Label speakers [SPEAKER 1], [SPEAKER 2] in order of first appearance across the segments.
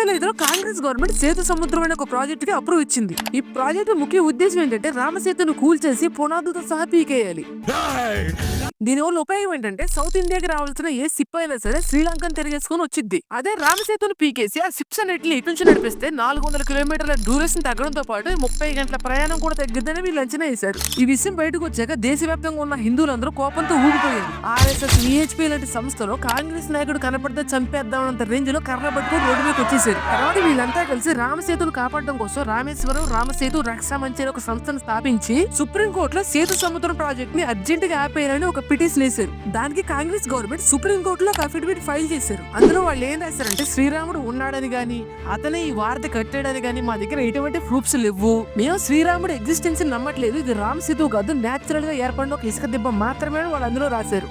[SPEAKER 1] 2005లో Congress government Setu సముద్రం అనే ఒక ప్రాజెక్ట్ కి అప్రూవ్ ఇచ్చింది. ఈ ప్రాజెక్ట్ ముఖ్య ఉద్దేశం ఏంటంటే రామసేతును కూల్చేసి పునాదుతో సహా పీకేయాలి. దీనివల్ల ఉపయోగం ఏంటంటే సౌత్ ఇండియాకి రావాల్సిన ఏ షిప్ అయినా సరే శ్రీలంకను తిరిగేసుకుని వచ్చింది. అదే రామసేతును పీకేసి ఆ షిప్స్ అన్నిటిని ఇటు నుంచి నడిపిస్తే 400 కిలోమీటర్ల డ్యూరేషన్ తగ్గడంతో పాటు 30 గంటల ప్రయాణం కూడా తగ్గిద్దని వీళ్ళు అంచనా వేశారు. ఈ విషయం బయటకు వచ్చాక దేశవ్యాప్తంగా ఉన్న హిందువులందరూ కోపంతో ఊగిపోయారు. ఆర్ఎస్ఎస్, విహెచ్పి లాంటి సంస్థలో కాంగ్రెస్ నాయకుడు కనపడితే చంపేద్దామన్నంత రేంజ్ లో కర్ర పట్టుకుని రోడ్డు మీద వచ్చేసారు. తర్వాత వీళ్ళంతా కలిసి రామసేతును కాపాడడం కోసం రామేశ్వరం రామసేతు రక్షా మంచి ఒక సంస్థను స్థాపించి సుప్రీంకోర్టులో సేతు సముద్రం ప్రాజెక్ట్ ని అర్జెంట్ గా ఆపేయాలని ఒక పిటిషన్ వేశారు. దానికి కాంగ్రెస్ గవర్నమెంట్ సుప్రీంకోర్టులో ఒక అఫిడవిట్ ఫైల్ చేశారు. అందులో వాళ్ళు ఏం రాశారంటే శ్రీరాముడు ఉన్నాడని గాని అతనే ఈ వార్త కట్టాడని గాని మా దగ్గర ఎటువంటి ప్రూఫ్స్ లేవు. మేము శ్రీరాముడు ఎగ్జిస్టెన్స్ నమ్మట్లేదు. ఇది రామ్ సేతు కాదు, నేచురల్ గా ఏర్పడిన ఒక ఇసుక దిబ్బ మాత్రమే వాళ్ళు అందులో రాశారు.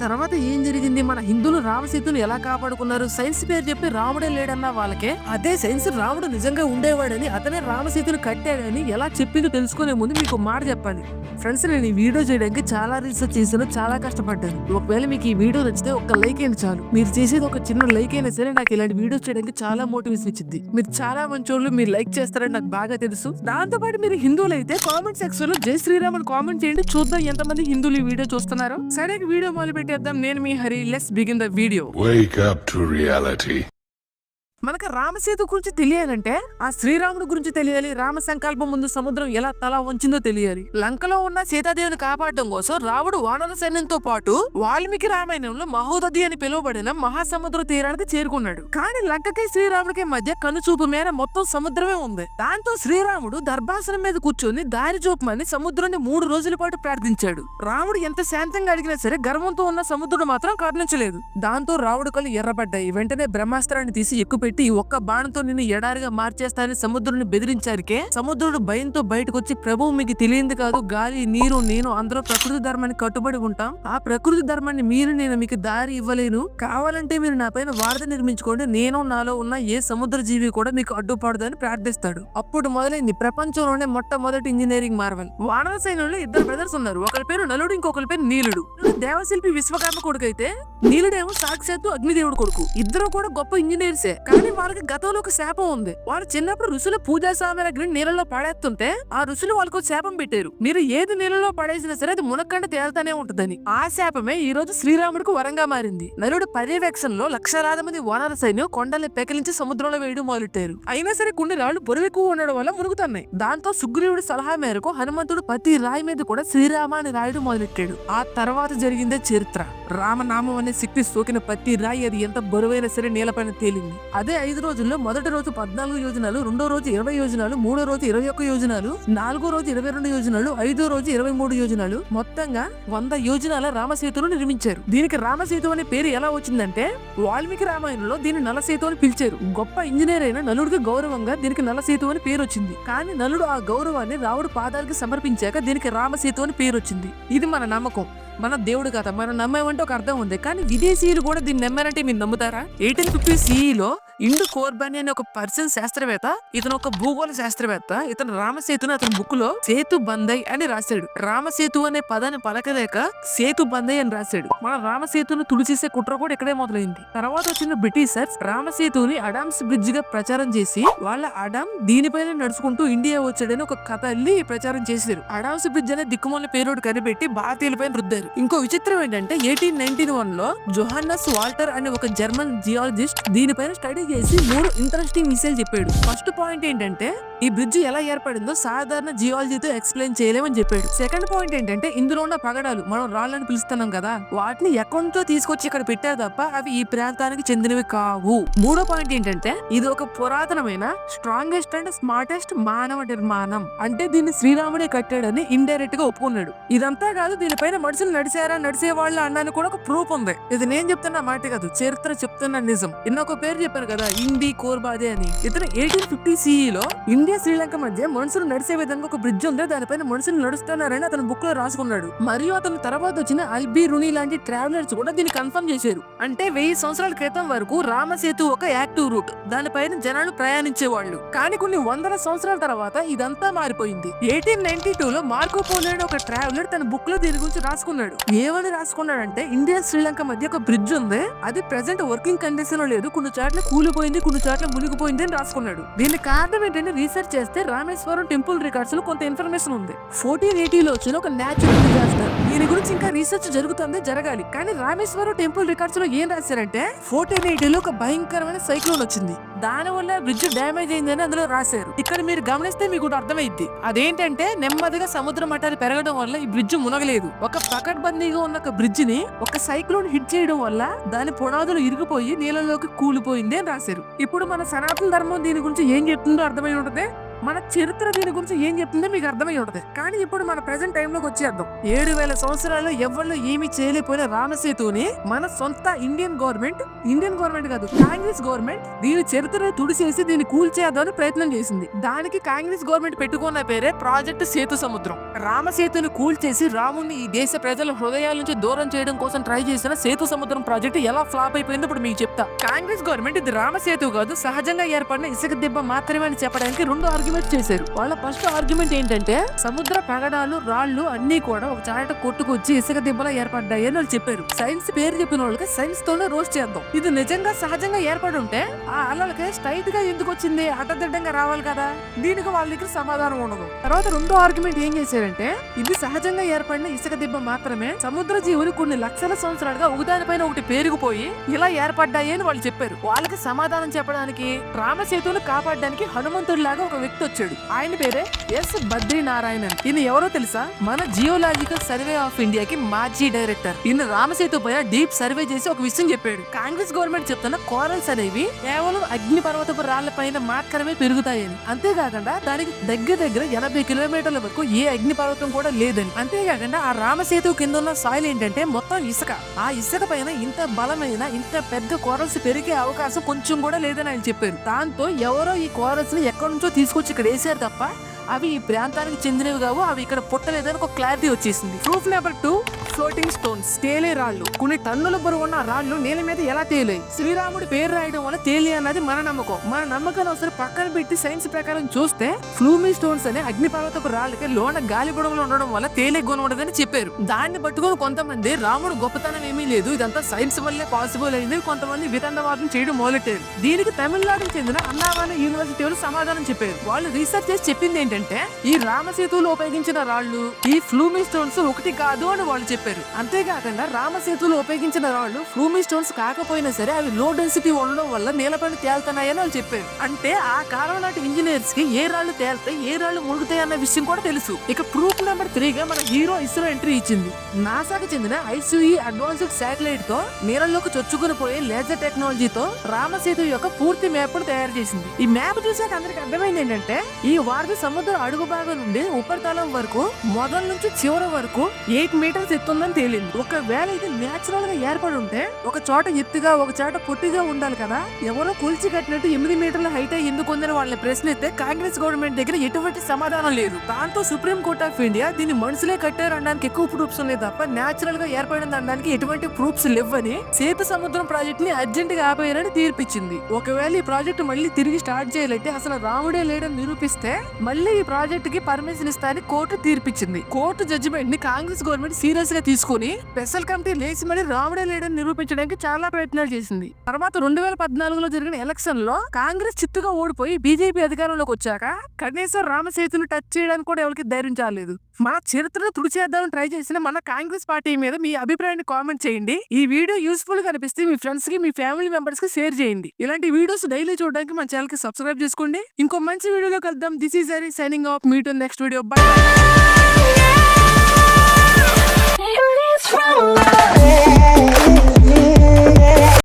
[SPEAKER 1] తర్వాత ఏం జరిగింది? మన హిందువులు రామసేతును ఎలా కాపాడుకున్నారు? సైన్స్ పేరు చెప్పి రాముడే లేడన్నా వాళ్ళకే అదే సైన్స్ రాముడు నిజంగా ఉండేవాడని అతనే రామసేతును కట్టాడని ఎలా చెప్పిందో తెలుసుకునే ముందు మీకు మాట చెప్పాలి. ఫ్రెండ్స్, నేను ఈ వీడియో చేయడానికి చాలా రీసెర్చ్ చేశాను, చాలా కష్టపడ్డాను. ఒకవేళ మీకు ఈ వీడియో నచ్చితే ఒక లైక్ అయినా చాలు. మీరు చేసేది ఒక చిన్న లైక్ అయినా సరే నాకు ఇలాంటి వీడియోస్ చేయడానికి చాలా మోటివేషన్ ఇచ్చింది. మీరు చాలా మంచోళ్ళు, మీరు లైక్ చేస్తారని నాకు బాగా తెలుసు. దాంతో పాటు మీరు హిందువులు అయితే కామెంట్ సెక్షన్ లో జై శ్రీరామ్ అని కామెంట్ చేయండి. చూద్దాం ఎంతమంది హిందువులు ఈ వీడియో చూస్తున్నారు. సరే, వీడియో మొదలు పెట్టేద్దాం. నేను మీ Hari. Let's begin the video.
[SPEAKER 2] Wake up to reality.
[SPEAKER 1] మనకు రామసేతు గురించి తెలియాలంటే ఆ శ్రీరాముడు గురించి తెలియాలి. రామ సంకల్పం ముందు సముద్రం ఎలా తల వంచిందో తెలియాలి. లంకలో ఉన్న సీతాదేవిని కాపాడడం కోసం రాముడు వానర సైన్యంతో పాటు వాల్మీకి రామాయణంలో మహోదధి అని పిలువబడిన మహాసముద్ర తీరానికి చేరుకున్నాడు. కానీ లంకకి శ్రీరాముడికి మధ్య కనుచూపు మేర మొత్తం సముద్రమే ఉంది. దాంతో శ్రీరాముడు దర్భాసనం మీద కూర్చొని దారి చూపమని సముద్రాన్ని 3 రోజుల పాటు ప్రార్థించాడు. రాముడు ఎంత శాంతంగా అడిగినా సరే గర్వంతో ఉన్న సముద్రుడు మాత్రం కరుణించలేదు. దాంతో రాముడు కళ్ళు ఎర్రబడ్డాయి. వెంటనే బ్రహ్మాస్త్రాన్ని తీసి ఎక్కుపెట్టి ఒక్క బాణంతో నిన్ను ఎడారిగా మార్చేస్తానని సముద్రుడిని బెదిరించారికే సముద్రుడు భయంతో బయటకు వచ్చి, ప్రభు మీకు తెలియంది కాదు, గాలి నీరు నేను అందరూ ప్రకృతి ధర్మాన్ని కట్టుబడి ఉంటాం. ఆ ప్రకృతి ధర్మాన్ని నేను మీకు దారి ఇవ్వలేను. కావాలంటే మీరు నా పైన వారధి నిర్మించుకోండి. నేను నాలో ఉన్న ఏ సముద్ర జీవి కూడా మీకు అడ్డుపడదని ప్రార్థిస్తాడు. అప్పుడు మొదలైంది ప్రపంచంలోనే మొట్టమొదటి ఇంజనీరింగ్ మార్వెల్. వానర సైన్యంలో 2 బ్రదర్స్ ఉన్నారు. ఒకరి పేరు నలుడు, ఇంకొకరి పేరు నీలుడు. దేవశిల్పి విశ్వకర్మ కొడుకు అయితే నీలుడేమో సాక్షాత్తు అగ్నిదేవుడు కొడుకు. ఇద్దరు కూడా గొప్ప ఇంజనీర్సే. కానీ వాళ్ళకి గతంలో ఒక శాపం ఉంది. వాళ్ళు చిన్నప్పుడు ఋషుల పూజా సామాగ్రిని నీళ్ళలో పడేస్తుంటే ఆ ఋషులు వాళ్ళకు శాపం పెట్టారు. మీరు ఏది నీళ్ళలో పడేసినా సరే అది మునక్కండ తేలుతానే ఉంటదని. ఆ శాపమే ఈ రోజు శ్రీరాముడికి వరంగా మారింది. నలుడు పర్యవేక్షణలో లక్షలాది మంది వానర సైన్యం కొండల్ని పెకిలించి సముద్రంలో వేయడం మొదలెట్టారు. అయినా సరే కొన్ని రాళ్లు బరువెక్కువ ఉండడం వల్ల మునుగుతున్నాయి. దాంతో సుగ్రీవుడి సలహా మేరకు హనుమంతుడు ప్రతి రాయి మీద కూడా శ్రీరామ అని రాయడం మొదలెట్టాడు. ఆ తర్వాత జరిగిందే చరిత్ర. రామనామం అనే శక్తి సోకిన ప్రతి రాయి అది ఎంత బరువైనా సరే నీలపైన తేలింది. అదే 5 రోజుల్లో మొదటి రోజు 14 యోజనాలు, రెండో రోజు 20 యోజనాలు, మూడో రోజు 21 యోజనాలు, 4ో రోజు 22 యోజనాలు, 5ో రోజు 23 యోజనాలు, మొత్తంగా 100 యోజనాల రామసేతును నిర్మించారు. దీనికి రామసేతు అనే పేరు ఎలా వచ్చిందంటే వాల్మీకి రామాయణంలో దీన్ని నలసేతు అని పిలిచారు. గొప్ప ఇంజనీర్ అయిన నలుడికి గౌరవంగా దీనికి నలసేతు అని పేరు వచ్చింది. కానీ నలుడు ఆ గౌరవాన్ని రాముడు పాదాలకి సమర్పించాక దీనికి రామసేతు అని పేరు వచ్చింది. ఇది మన నమ్మకం, మన దేవుడు కథ. మనం నమ్మేమంటే ఒక అర్థం ఉంది. కానీ విదేశీయులు కూడా దీన్ని నమ్మారంటే మీరు నమ్ముతారా? 1850 CEలో ఇండు కోర్బాని అనే ఒక పర్షియన్ శాస్త్రవేత్త, ఇతను ఒక భూగోళ శాస్త్రవేత్త, ఇతను రామసేతుని అతని బుక్ లో సేతు బందై అని రాశాడు. రామసేతు అనే పదాన్ని పలకలేక సేతు బందై అని రాశాడు. మన రామసేతును తుడిచేసే కుట్ర కూడా ఇక్కడే మొదలైంది. తర్వాత వచ్చిన బ్రిటిషర్స్ రామసేతుని అడామ్స్ బ్రిడ్జ్ గా ప్రచారం చేసి వాళ్ళ అడామ్ దీనిపైన నడుచుకుంటూ ఇండియా వచ్చాడని ఒక కథ అల్లి ప్రచారం చేశారు. అడామ్స్ బ్రిడ్జ్ అనే దిక్కుమాల పేరోడు కనిపెట్టి భారతీయులపైన రుద్దారు. ఇంకో విచిత్రం ఏంటంటే 1891లో జోహాన్నస్ వాల్టర్ అనే ఒక జర్మన్ జియాలజిస్ట్ దీనిపైన స్టడీ చేసి 3 ఇంట్రెస్టింగ్ విషయాలు చెప్పాడు. ఫస్ట్ పాయింట్ ఏంటంటే ఈ బ్రిడ్జ్ ఎలా ఏర్పడిందో సాధారణ జియాలజీతో ఎక్స్ప్లెయిన్ చేయలేమని చెప్పాడు. సెకండ్ పాయింట్ ఏంటంటే ఇందులో ఉన్న పగడాలు, మనం రాళ్ళని పిలుస్తున్నాం కదా, వాటిని ఎక్కడితో తీసుకొచ్చి ఇక్కడ పెట్టారు తప్ప అవి ఈ ప్రాంతానికి చెందినవి కావు. మూడో పాయింట్ ఏంటంటే ఇది ఒక పురాతనమైన స్ట్రాంగెస్ట్ అండ్ స్మార్టెస్ట్ మానవ నిర్మాణం. అంటే దీన్ని శ్రీరాముడే కట్టాడని ఇండైరెక్ట్ గా ఒప్పుకున్నాడు. ఇదంతా కాదు, దీనిపైన మనుషులు నడిచే వాళ్ళు అన్నాను కూడా ఒక ప్రూఫ్ ఉంది. ఇది నేను చెప్తున్న మాట కాదు, చరిత్ర చెప్తున్న నిజం. ఇన్నొక పేరు చెప్పాను కదా, ఇండి కోర్బాదే అని. ఇతను 1850 CEలో ఇండియా శ్రీలంక మధ్య మనుషులు నడిచే విధంగా ఒక బ్రిడ్జ్ ఉంది, దానిపైన మనుషులు నడుస్తున్నారని అతను బుక్ లో రాసుకున్నాడు. మరియు అతను తర్వాత వచ్చిన అల్బీ రుని లాంటి ట్రావెలర్స్ కూడా దీన్ని కన్ఫర్మ్ చేశారు. అంటే 1000 సంవత్సరాల క్రితం వరకు రామసేతు ఒక యాక్టివ్ రూట్, దానిపైన జనాలు ప్రయాణించేవాళ్ళు. కానీ కొన్ని వందల సంవత్సరాల తర్వాత ఇదంతా మారిపోయింది. 1892లో మార్కో పోలో ఒక ట్రావెలర్ తన బుక్ లో దీని గురించి రాసుకున్నాడు. రాసుకున్నాడు. ఏమని రాసుకున్నాడంటే ఇండియా శ్రీలంక మధ్య ఒక బ్రిడ్జ్ ఉంది, అది ప్రెసెంట్ వర్కింగ్ కండిషన్ లో లేదు, కొన్ని చోట్ల కూలిపోయింది, కొన్ని చోట్ల మునిగిపోయింది అని రాసుకున్నాడు. దీనికి కారణం ఏంటంటే రీసెర్చ్ చేస్తే రామేశ్వరం టెంపుల్ రికార్డ్స్ లో కొంత ఇన్ఫర్మేషన్ ఉంది. 1480లో వచ్చిన ఒక న్యాచురల్ డిజాస్టర్, దీని గురించి ఇంకా రీసెర్చ్ జరగాలి. కానీ రామేశ్వరం టెంపుల్ రికార్డ్స్ లో ఏం రాశారంటే 1480లో ఒక భయంకరమైన సైక్లోన్ వచ్చింది, దాని వల్ల బ్రిడ్జ్ డ్యామేజ్ అయిందని అందులో రాశారు. ఇక్కడ మీరు గమనిస్తే మీకు అర్థమైద్ది. అదేంటంటే నెమ్మదిగా సముద్ర మట్టాలు పెరగడం వల్ల ఈ బ్రిడ్జ్ మునగలేదు. ఒక పకడ్బందీగా ఉన్న ఒక బ్రిడ్జ్ ని ఒక సైక్లోన్ హిట్ చేయడం వల్ల దాని పునాదులు ఇరిగిపోయి నీళ్ళలోకి కూలిపోయింది అని రాశారు. ఇప్పుడు మన సనాతన ధర్మం దీని గురించి ఏం చెప్తుందో అర్థమై ఉంటుంది, మన చరిత్ర దీని గురించి ఏం చెప్తుందో మీకు అర్థమై ఉంటుంది. కానీ ఇప్పుడు మన ప్రెసెంట్ టైంలోకి వచ్చేద్దాం. 7000 సంవత్సరాల్లో ఎవరు ఏమీ చేయలేకపోయిన రామసేతుని మన సొంత ఇండియన్ గవర్నమెంట్ కాదు, కాంగ్రెస్ గవర్నమెంట్ దీని చరిత్రను తుడిచేసి దీన్ని కూల్చేద్దామని ప్రయత్నం చేసింది. దానికి కాంగ్రెస్ గవర్నమెంట్ పెట్టుకున్న పేరే ప్రాజెక్ట్ సేతు సముద్రం. రామసేతుని కూల్చేసి రాముడిని ఈ దేశ ప్రజల హృదయాల నుంచి దూరం చేయడం కోసం ట్రై చేసిన సేతు సముద్రం ప్రాజెక్ట్ ఎలా ఫ్లాప్ అయిపోయిందో ఇప్పుడు మీకు చెప్తా. కాంగ్రెస్ గవర్నమెంట్ ఇది రామసేతు కాదు, సహజంగా ఏర్పడిన ఇసుక దెబ్బ మాత్రమే అని చెప్పడానికి 2 ఆర్గ్యుమెంట్ చేశారు. వాళ్ళ ఫస్ట్ ఆర్గ్యుమెంట్ ఏంటంటే సముద్ర పగడాలు రాళ్లు అన్ని కూడా ఒక చాట కొట్టుకొచ్చి ఇసుక దెబ్బలా ఏర్పడ్డాయి అని వాళ్ళు చెప్పారు. సైన్స్ పేరు చెప్పిన వాళ్ళకి సైన్స్ తోనే రోస్ట్ చేద్దాం. ఇది నిజంగా సహజంగా ఏర్పడి ఉంటే ఆ అలలకి స్ట్రైట్ గా ఎందుకు వచ్చింది, అడ్డదిడ్డంగా రావాలి కదా. దీనికి వాళ్ళ దగ్గర సమాధానం ఉండదు. తర్వాత 2వ ఆర్గ్యుమెంట్ ఏం చేశారంటే ఇది సహజంగా ఏర్పడిన ఇసుక దెబ్బ మాత్రమే, సముద్ర జీవులు కొన్ని లక్షల సంవత్సరాలుగా ఒకదానిపైన ఒకటి పేరుకుపోయి ఇలా ఏర్పడ్డాయి అని వాళ్ళు చెప్పారు. వాళ్ళకి సమాధానం చెప్పడానికి రామసేతును కాపాడడానికి హనుమంతుడిలాగా ఒక వ్యక్తి వచ్చాడు. ఆయన పేరే ఎస్ బద్రీనారాయణన్. ఈయన ఎవరో తెలుసా? మన జియోలాజికల్ సర్వే ఆఫ్ ఇండియాకి మాజీ డైరెక్టర్. ఈయన రామసేతు పైన డీప్ సర్వే చేసి ఒక విషయం చెప్పాడు. కాంగ్రెస్ గవర్నమెంట్ చెప్తున్న కోరల్స్ అనేవి కేవలం అగ్ని పర్వతపు రాళ్ల పైన మాత్రమే పెరుగుతాయని, అంతేకాకుండా దానికి దగ్గర 80 కిలోమీటర్ల వరకు ఏ అగ్ని పర్వతం కూడా లేదని, అంతేకాకుండా ఆ రామసేతు కింద ఉన్న సాయిల్ ఏంటంటే మొత్తం ఇసుక. ఆ ఇసుక పైన ఇంత బలమైన ఇంత పెద్ద కోరల్స్ పెరిగే అవకాశం కొంచెం కూడా లేదని ఆయన చెప్పారు. దాంతో ఎవరో ఈ కోరల్స్ ని ఎక్కడి నుంచో తీసుకొచ్చి ఇక్కడ వేసారు తప్ప అవి ఈ ప్రాంతానికి చెందినవి కావు, అవి ఇక్కడ పుట్టలేదని ఒక క్లారిటీ వచ్చేసింది. ప్రూఫ్ నెంబర్ 2, ఫ్లోటింగ్ స్టోన్స్, తేలే రాళ్లు. కొన్ని టన్నుల బరువు ఉన్న రాళ్లు నీళ్ళ మీద ఎలా తేలాయి? శ్రీరాముడి పేరు రాయడం వల్ల తేలి అన్నది మన నమ్మకం. మన నమ్మకాన్ని ఒకసారి పక్కన పెట్టి సైన్స్ ప్రకారం చూస్తే ఫ్లూమీ స్టోన్స్ అనే అగ్నిపర్వతపు రాళ్ళకి లోన గాలి బుడగలు ఉండడం వల్ల తేలే గుణం ఉండదని చెప్పారు. దాన్ని పట్టుకుని కొంతమంది రాముడు గొప్పతనం ఏమీ లేదు, ఇదంతా సైన్స్ వల్లే పాసిబుల్ అయింది, కొంతమంది వితండవాదం చేయడం మొదలెట్టారు. దీనికి తమిళనాడుకు చెందిన అన్నావాని యూనివర్సిటీ వాళ్ళు సమాధానం చెప్పారు. వాళ్ళు రీసెర్చ్ చేసి చెప్పింది ఏంటంటే ఈ రామసేతులో ఉపయోగించిన రాళ్లు ఈ ఫ్లూమీ స్టోన్స్ ఒకటి కాదు అని వాళ్ళు చెప్పారు. అంతేకాకుండా రామసేతులో ఉపయోగించిన రాళ్లు ఫ్లూమీ స్టోన్స్ కాకపోయినా సరే అవి లో డెన్సిటీ ఉండడం వల్ల నీలపైన తేలుతున్నాయని వాళ్ళు చెప్పారు. అంటే ఆ కాలం నాటి ఇంజనీర్స్ కి ఏ రాళ్లు తేలుతాయి, ఏ రాళ్లు మునుగుతాయి అన్న విషయం కూడా తెలుసు. ఇక ప్రూఫ్ నెంబర్ 3 గా మన హీరో ఇస్రో ఎంట్రీ ఇచ్చింది. నాసాకి చెందిన ఐసిఈ అడ్వాన్స్డ్ శాటిలైట్ తో నీళ్ళలోకి చొచ్చుకుని పోయే లేజర్ టెక్నాలజీతో రామసేతు యొక్క పూర్తి మ్యాప్ ను తయారు చేసింది. ఈ మ్యాప్ చూసాక అందరికి అర్థమైంది ఏంటంటే ఈ వారధి సముద్ర అడుగు భాగం నుండి ఉపరితలం వరకు మొదల నుంచి చివరి వరకు 8 మీటర్స్ ఎత్తుందని తేలింది. ఒకవేళ ఇది నేచురల్ గా ఏర్పడి ఉంటే ఒక చోట ఎత్తుగా ఒక చోట పొట్టిగా ఉండాలి కదా, ఎవరో కొలిచి కట్టినట్టు 8 మీటర్ల హైట్ ఎందుకు ఉందని వాళ్ళని ప్రశ్నిస్తే కాంగ్రెస్ గవర్నమెంట్ దగ్గర ఎటువంటి సమాధానం లేదు. దాంతో సుప్రీం కోర్ట్ ఆఫ్ ఇండియా దీన్ని మనుషులే కట్టారు అనడానికి ఎక్కువ ప్రూఫ్స్ ఉన్నాయి తప్ప నేచురల్ గా ఏర్పడింది అనడానికి ఎటువంటి ప్రూఫ్స్ లేవని సేతు సముద్రం ప్రాజెక్ట్ ని అర్జెంట్ గా ఆపేయాలని తీర్పిచ్చింది. ఒకవేళ ఈ ప్రాజెక్ట్ మళ్ళీ తిరిగి స్టార్ట్ చేయాలంటే అసలు రాముడే లేడని నిరూపిస్తే మళ్ళీ ఈ ప్రాజెక్ట్ కి పర్మిషన్ ఇస్తానని కోర్టు తీర్పిచ్చింది. కోర్టు జడ్జిమెంట్ ని కాంగ్రెస్ గవర్నమెంట్ సీరియస్ గా తీసుకుని స్పెషల్ కమిటీ లేచి మళ్ళీ రాముడే లేడని నిరూపించడానికి చాలా ప్రయత్నాలు చేసింది. తర్వాత 2014లో జరిగిన ఎలక్షన్ లో కాంగ్రెస్ చిత్తుగా ఓడిపోయి బీజేపీ అధికారంలోకి వచ్చాక కనీసం రామసేతును టచ్ చేయడానికి కూడా ఎవరికి ధైర్యం చాలేదు. మన చరిత్రను తుడిచేద్దామని ట్రై చేసిన మన కాంగ్రెస్ పార్టీ మీద మీ అభిప్రాయాన్ని కామెంట్ చేయండి. ఈ వీడియో యూస్ఫుల్ గా అనిపిస్తే మీ ఫ్రెండ్స్ కి మీ ఫ్యామిలీ మెంబర్స్ కి షేర్ చేయండి. ఇలాంటి వీడియోస్ డైలీ చూడడానికి మన ఛానల్ కి సబ్స్క్రైబ్ చేసుకోండి. ఇంకో మంచి వీడియోలో కలుద్దాం. This is Hari signing off. Meet on next video. By.